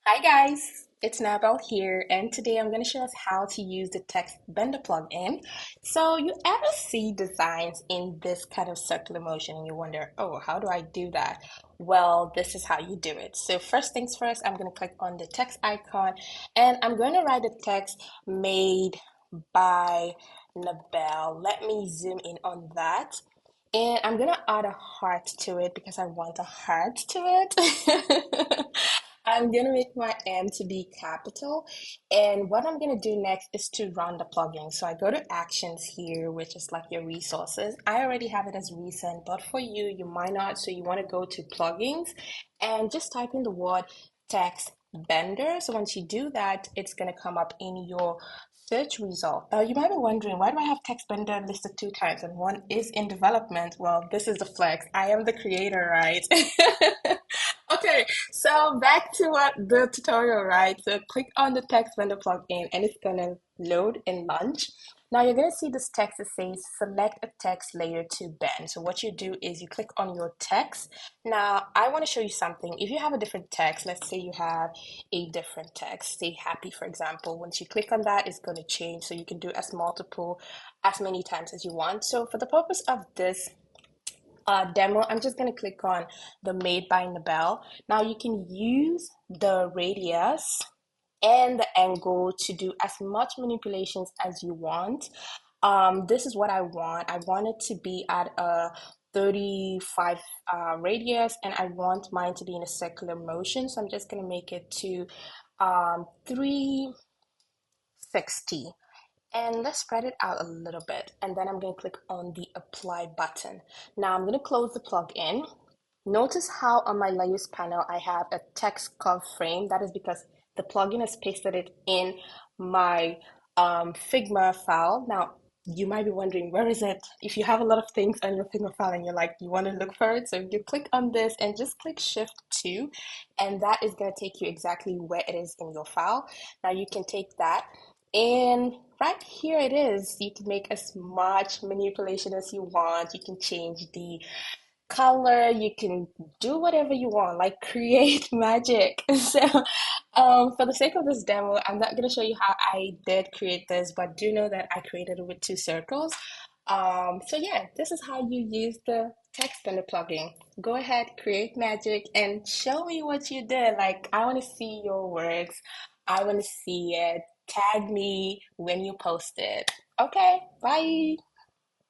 Hi guys, it's Nabel here, and today I'm going to show us how to use the text bender plugin. So you ever see designs in this kind of circular motion and you wonder, oh, how do I do that? Well, this is how you do it. So first things first, I'm going to click on the text icon and I'm going to write the text made by Nabel. Let me zoom in on that. And I'm gonna add a heart to it because I want a heart to it. I'm gonna make my M to be capital. And what I'm gonna do next is to run the plugin. So I go to actions here, which is like your resources. I already have it as recent, but for you, you might not. So you wanna go to plugins and just type in the word text bender. So once you do that, it's gonna come up in your search result. You might be wondering, why do I have text bender listed two times and one is in development? Well, this is the flex. I am the creator, right? Okay, so back to what the tutorial, right? So click on the text vendor plugin and it's gonna load in launch. Now you're gonna see this text that says select a text layer to bend. So what you do is you click on your text. Now I want to show you something. If you have a different text, let's say you have a different text, say happy for example, once you click on that, it's going to change. So you can do as many times as you want. So for the purpose of this demo, I'm just going to click on the made by Nabel. Now you can use the radius and the angle to do as much manipulations as you want. This is what I want. I want it to be at a 35 radius and I want mine to be in a circular motion. So I'm just going to make it to 360. And let's spread it out a little bit. And then I'm going to click on the apply button. Now I'm going to close the plugin. Notice how on my layers panel I have a text curve frame. That is because the plugin has pasted it in my Figma file. Now you might be wondering, where is it? If you have a lot of things on your Figma file and you're like, you want to look for it, so you click on this and just click Shift 2, and that is going to take you exactly where it is in your file. Now you can take that and right here it is. You can make as much manipulation as you want. You can change the color, you can do whatever you want, like create magic. So, for the sake of this demo, I'm not going to show you how I did create this, but do know that I created it with two circles. So yeah, this is how you use the text bender plugin. Go ahead, create magic, and show me what you did. Like, I want to see your works. I want to see it. Tag me when you post it. Okay, bye.